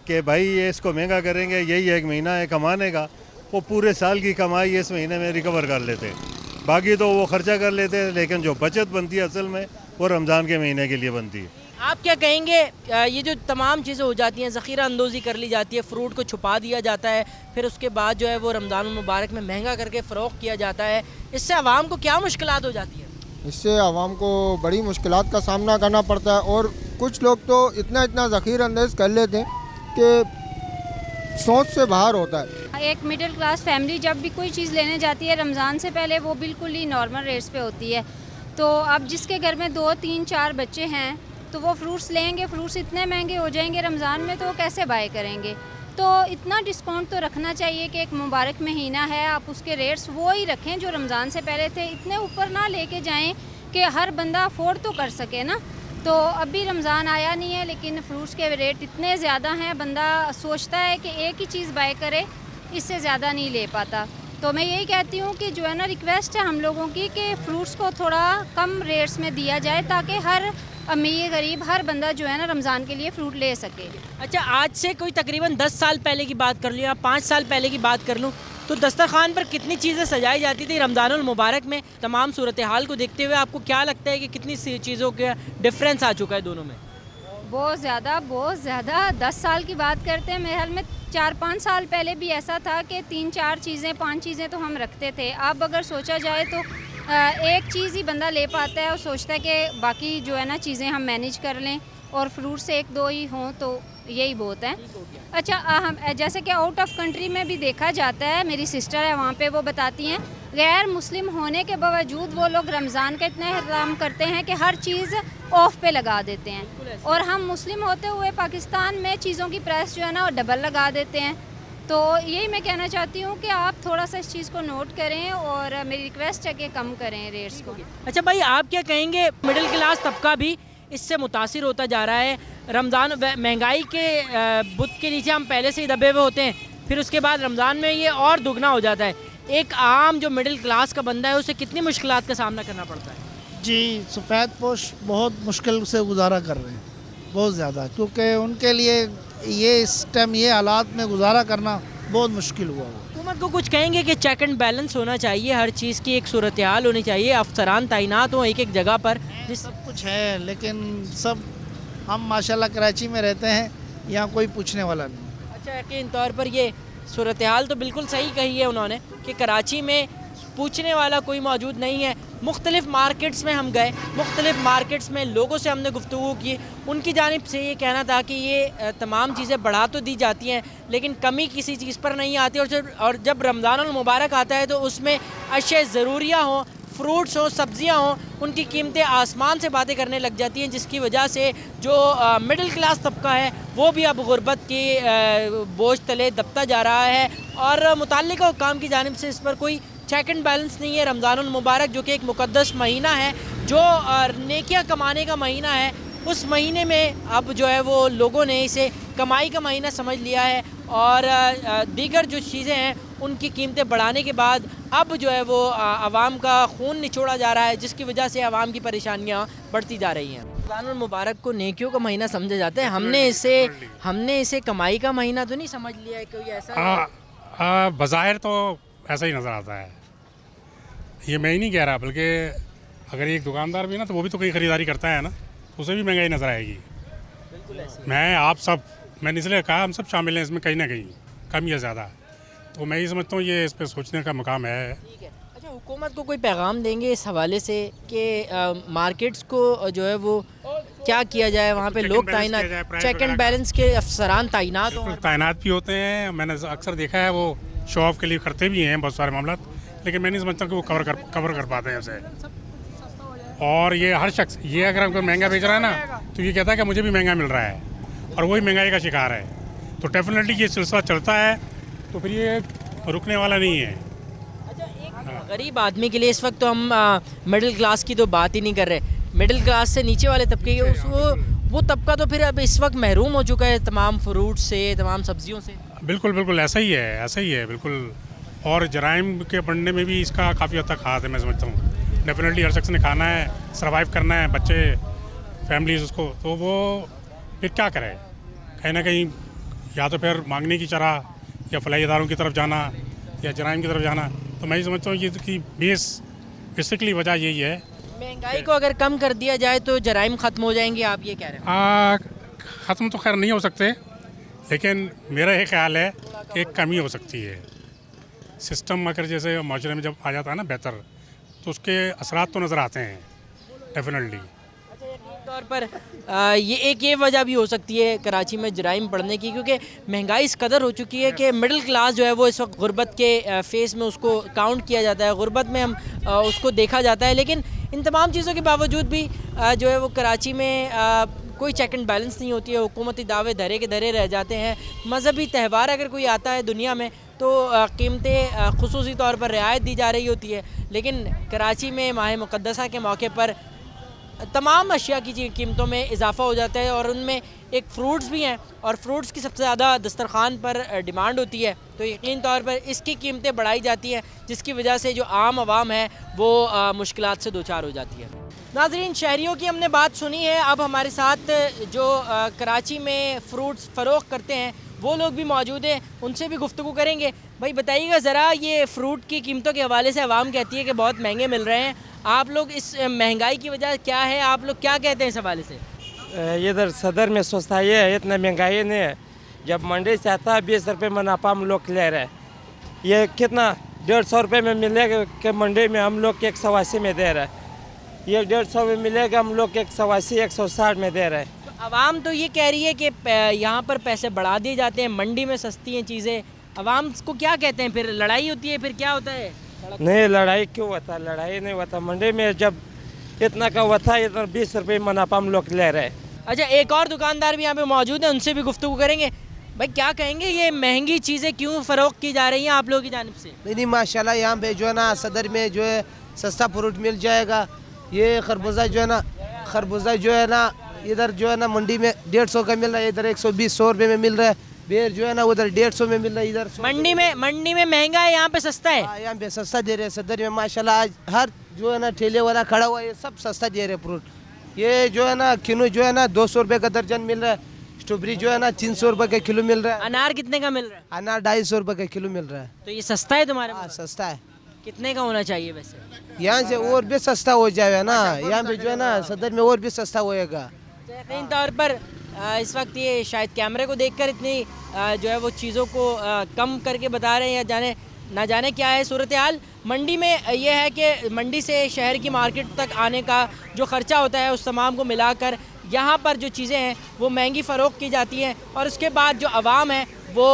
कि भाई ये इसको महंगा करेंगे, यही एक महीना है कमाने का, वो पूरे साल की कमाई इस महीने में रिकवर कर लेते हैं, बाकी तो वो खर्चा कर लेते हैं, लेकिन जो बचत बनती है असल में वो रमज़ान के महीने के लिए बनती है। आप क्या कहेंगे, ये जो तमाम चीज़ें हो जाती हैं, ज़ख़ीरा अंदोज़ी कर ली जाती है, फ्रूट को छुपा दिया जाता है, फिर उसके बाद जो है वो रमज़ान मुबारक में महंगा करके फ़रोख्त किया जाता है, इससे आवाम को क्या मुश्किलात हो जाती है? इससे आवाम को बड़ी मुश्किलात का सामना करना पड़ता है, और कुछ लोग तो इतना ज़ख़ीरा अंदाज़ कर लेते हैं कि सोच से बाहर होता है। एक मिडिल क्लास फैमिली जब भी कोई चीज़ लेने जाती है रमज़ान से पहले, वो बिल्कुल ही नॉर्मल रेट्स पे होती है। तो अब जिसके घर में 2, 3, 4 बच्चे हैं तो वो फ्रूट्स लेंगे, फ्रूट्स इतने महंगे हो जाएंगे रमज़ान में तो वो कैसे बाय करेंगे? तो इतना डिस्काउंट तो रखना चाहिए कि एक मुबारक महीना है, आप उसके रेट्स वो ही रखें जो रमज़ान से पहले थे, इतने ऊपर ना लेके जाएं कि हर बंदा अफोर्ड तो कर सके ना। तो अभी रमज़ान आया नहीं है लेकिन फ्रूट्स के रेट इतने ज़्यादा हैं, बंदा सोचता है कि एक ही चीज़ बाय करे, इससे ज़्यादा नहीं ले पाता। तो मैं यही कहती हूँ कि जो है ना, रिक्वेस्ट है हम लोगों की कि फ्रूट्स को थोड़ा कम रेट्स में दिया जाए ताकि हर अमीर गरीब हर बंदा जो है ना रमज़ान के लिए फ्रूट ले सके। अच्छा, आज से कोई तकरीबन 10 साल पहले की बात कर लूँ या 5 साल पहले की बात कर लूँ तो दस्तरखान पर कितनी चीज़ें सजाई जाती थी रमज़ानुल मुबारक में? तमाम सूरत हाल को देखते हुए आपको क्या लगता है कि कितनी चीज़ों का डिफरेंस आ चुका है दोनों में? बहुत ज़्यादा 10 साल की बात करते हैं, मेरे ख्याल में 4-5 साल पहले भी ऐसा था कि 3-4 चीज़ें 5 चीज़ें तो हम रखते थे। अब अगर सोचा जाए तो एक चीज़ ही बंदा ले पाता है और सोचता है कि बाकी जो है ना चीज़ें हम मैनेज कर लें, और फ्रूट से 1-2 ही हों तो यही बहुत है। अच्छा, हम जैसे कि आउट ऑफ कंट्री में भी देखा जाता है, मेरी सिस्टर है वहाँ पे, वो बताती हैं गैर मुस्लिम होने के बावजूद वो लोग रमज़ान का इतना एहतराम करते हैं कि हर चीज़ ऑफ पे लगा देते हैं, और हम मुस्लिम होते हुए पाकिस्तान में चीज़ों की प्राइस जो है ना वो डबल लगा देते हैं। तो यही मैं कहना चाहती हूँ कि आप थोड़ा सा इस चीज़ को नोट करें और मेरी रिक्वेस्ट है कि कम करें रेट्स को। अच्छा भाई, आप क्या कहेंगे, मिडिल क्लास तबका भी इससे मुतासिर होता जा रहा है? रमज़ान महंगाई के बुत के नीचे हम पहले से ही दबे हुए होते हैं, फिर उसके बाद रमज़ान में ये और दुगना हो जाता है। एक आम जो मिडिल क्लास का बंदा है उसे कितनी मुश्किलात का सामना करना पड़ता है? जी, सफ़ेद पोश बहुत मुश्किल से गुजारा कर रहे हैं, बहुत ज़्यादा, क्योंकि उनके लिए ये इस टाइम ये हालात में गुजारा करना बहुत मुश्किल हुआ। हुकूमत को कुछ कहेंगे कि चेक एंड बैलेंस होना चाहिए, हर चीज़ की एक सूरत हाल होनी चाहिए, अफसरान तैनात हों एक जगह पर, सब कुछ है, लेकिन सब हम माशाल्लाह कराची में रहते हैं यहाँ कोई पूछने वाला नहीं। अच्छा, यकीन तौर पर ये सूरत हाल तो बिल्कुल सही कही है उन्होंने कि कराची में पूछने वाला कोई मौजूद नहीं है। मुख्तलिफ़ मार्केट्स में हम गए, मुख्तलिफ़ मार्केट्स में लोगों से हमने गुफ्तगू की, उनकी जानिब से ये कहना था कि ये तमाम चीज़ें बढ़ा तो दी जाती हैं लेकिन कमी किसी चीज़ पर नहीं आती, और जब रमज़ानुल मुबारक आता है तो उसमें अशिया ज़रूरिया हों, फ्रूट्स हों, सब्ज़ियाँ हों, उनकी कीमतें आसमान से बातें करने लग जाती हैं, जिसकी वजह से जो मिडिल क्लास तबका है वो भी अब गुर्बत की बोझ तले दबता जा रहा है। और मुतल्लिका हुक्काम की जानिब से इस पर कोई चेक एंड बैलेंस नहीं है। रमज़ानुल मुबारक जो कि एक मुक़द्दस महीना है, जो नेकियां कमाने का महीना है, उस महीने में अब जो है वो लोगों ने इसे कमाई का महीना समझ लिया है और दीगर जो चीज़ें हैं उनकी कीमतें बढ़ाने के बाद अब जो है वो आवाम का खून निचोड़ा जा रहा है, जिसकी वजह से आवाम की परेशानियाँ बढ़ती जा रही हैं। रमज़ानुल मुबारक को नेकियों का महीना समझा जाता है, हमने इसे कमाई का महीना तो नहीं समझ लिया है। कोई ऐसा बज़ाहिर तो ऐसा ही नज़र आता है, ये मैं ही नहीं कह रहा, बल्कि अगर एक दुकानदार भी ना तो वो भी तो कहीं ख़रीदारी करता है ना, उसे भी महंगाई नज़र आएगी। मैं आप सब, मैंने इसलिए कहा हम सब शामिल हैं इसमें कहीं ना कहीं, कम या ज़्यादा। तो मैं ये समझता हूँ ये इस पर सोचने का मकाम है। अच्छा, हुकूमत को कोई पैगाम देंगे इस हवाले से कि मार्केट्स को जो है वो क्या किया जाए, वहाँ पे लोग तैनात, चेक एंड बैलेंस के अफसरान तैनात भी होते हैं। मैंने अक्सर देखा है वो शो ऑफ के लिए करते भी हैं बहुत सारे मामला, लेकिन मैं नहीं समझता कि वो कवर कर पाते हैं उसे। और ये हर शख्स, ये अगर हमको महंगा बेच रहा है ना तो ये कहता है कि मुझे भी महंगा मिल रहा है और वही महंगाई का शिकार है। तो डेफिनेटली ये सिलसिला चलता है, तो फिर ये रुकने वाला नहीं है। गरीब आदमी के लिए इस वक्त तो हम मिडिल क्लास की तो बात ही नहीं कर रहे, मिडिल क्लास से नीचे वाले तबके वो तबका तो फिर अब इस वक्त महरूम हो चुका है तमाम फ्रूट से, तमाम सब्जियों से। बिल्कुल बिल्कुल ऐसा ही है बिल्कुल। और जराइम के बढ़ने में भी इसका काफ़ी हद तक हाथ है, मैं समझता हूँ। डेफिनेटली हर शख्स ने खाना है, सर्वाइव करना है, बच्चे, फैमिलीज उसको, तो वो फिर क्या करे, कहीं ना कहीं या तो फिर मांगने की तरह या फलाई इदारों की तरफ जाना या जराइम की तरफ जाना। तो मैं समझता हूँ ये कि बेसिकली वजह यही है। महंगाई को अगर कम कर दिया जाए तो जराइम ख़त्म हो जाएंगे, आप ये कह रहे हैं? ख़त्म तो खैर नहीं हो सकते, लेकिन मेरा ये ख्याल है कि एक कमी हो सकती है। सिस्टम अगर जैसे माशरे में जब आ जाता है ना बेहतर, तो उसके असरात तो नज़र आते हैं डेफिनेटली। तौर पर ये वजह भी हो सकती है कराची में जराइम बढ़ने की, क्योंकि महंगाई इस कदर हो चुकी है कि मिडिल क्लास जो है वो इस वक्त गुर्बत के फेस में उसको काउंट किया जाता है, गुर्बत में हम उसको देखा जाता है। लेकिन इन तमाम चीज़ों के बावजूद भी जो है वो कराची में कोई चेक एंड बैलेंस नहीं होती है। हुकूमती दावे धरे के धरे रह जाते हैं। मजहबी त्यौहार अगर कोई आता है दुनिया में तो कीमतें खुसूसी तौर पर रियायत दी जा रही होती है, लेकिन कराची में माह मुक़द्दसा के मौके पर तमाम अशिया की कीमतों में इजाफ़ा हो जाता है और उनमें एक फ़्रूट्स भी हैं और फ्रूट्स की सबसे ज़्यादा दस्तरखान पर डिमांड होती है, तो यकीन तौर पर इसकी कीमतें बढ़ाई जाती हैं, जिसकी वजह से जो आम आवाम है वो मुश्किलात से दोचार हो जाती है। नाज़रीन, शहरियों की हमने बात सुनी है, अब हमारे साथ जो कराची में फ़्रूट्स फ़रोख्त करते हैं वो लोग भी मौजूद हैं, उनसे भी गुफ्तगू करेंगे। भाई बताइएगा ज़रा, ये फ़्रूट की कीमतों के हवाले से आवाम कहती है कि बहुत महंगे मिल रहे हैं, आप लोग इस महंगाई की वजह क्या है, आप लोग क्या कहते हैं इस हवाले से? इधर सदर में सस्ता ये है, इतना महंगाई नहीं है। जब मंडी से आता है 20 रुपये मुनाफा हम लोग ले रहे हैं, ये कितना 150 रुपये में मिलेगा कि मंडी में हम लोग 180 में दे रहे हैं, ये 150 में मिलेगा हम लोग 180 160 में दे रहे हैं। तो आवाम तो ये कह रही है कि यहाँ पर पैसे बढ़ा दिए जाते हैं, मंडी में सस्ती हैं चीज़ें, आवाम को क्या कहते हैं? फिर लड़ाई होती है, फिर क्या होता है? नहीं, लड़ाई क्यों होता, लड़ाई नहीं होता। मंडी में जब इतना का होता है, इतना 20 रुपये मुनाफा हम लोग ले रहे हैं। अच्छा, एक और दुकानदार भी यहाँ पे मौजूद है, उनसे भी गुफ्तगू करेंगे। भाई क्या कहेंगे, ये महंगी चीज़ें क्यों फ़रोख्त की जा रही हैं आप लोगों की जानिब से? नहीं माशाल्लाह, यहाँ पे जो है ना सदर में जो है सस्ता फ्रूट मिल जाएगा। ये खरबूजा जो है ना इधर जो है ना मंडी में 150 का मिल रहा है, इधर 120-100 रुपये में मिल रहा है। बेर जो है ना उधर 150 में मिल रहा है, इधर मंडी में महंगा है, यहाँ पे सस्ता है। यहाँ पे सस्ता दे रहे हैं सदर में माशाल्लाह। आज हर जो है ना ठेले वाला खड़ा हुआ है, ये सब सस्ता दे रहे हैं फ्रूट। ये जो है ना किलो जो है ना 200 रुपये का दर्जन मिल रहा है। स्ट्रॉबेरी जो है ना 300 रुपये का किलो मिल रहा है। अनार कितने का मिल रहा है? अनार 250 रुपये का किलो मिल रहा है। तो ये सस्ता है तुम्हारे? हाँ सस्ता है। कितने का होना चाहिए वैसे? यहाँ से और भी सस्ता हो जाएगा ना, यहाँ पे जो है ना सदर में और भी सस्ता होएगा। यकीन तौर पर इस वक्त ये शायद कैमरे को देखकर इतनी जो है वो चीज़ों को कम करके बता रहे हैं, या ना जाने क्या है सूरत हाल। मंडी में यह है कि मंडी से शहर की मार्केट तक आने का जो ख़र्चा होता है उस तमाम को मिलाकर यहाँ पर जो चीज़ें हैं वो महंगी फ़रोख्त की जाती हैं, और उसके बाद जो आवाम है वो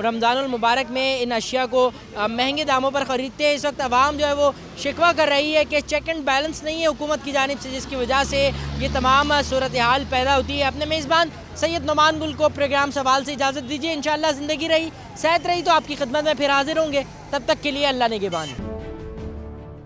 रमज़ानुल मुबारक में इन अशिया को महंगे दामों पर ख़रीदते हैं। इस वक्त आवाम जो है वो शिकवा कर रही है कि चेक एंड बैलेंस नहीं है हुकूमत की जानिब से, जिसकी वजह से ये तमाम सूरत हाल पैदा होती है। अपने मेज़बान सैयद नुमान गुल को प्रोग्राम सवाल से इजाज़त दीजिए। इंशाअल्लाह ज़िंदगी रही सेहत रही तो आपकी खिदमत में फिर हाजिर होंगे। तब तक के लिए अल्लाह निगहबान।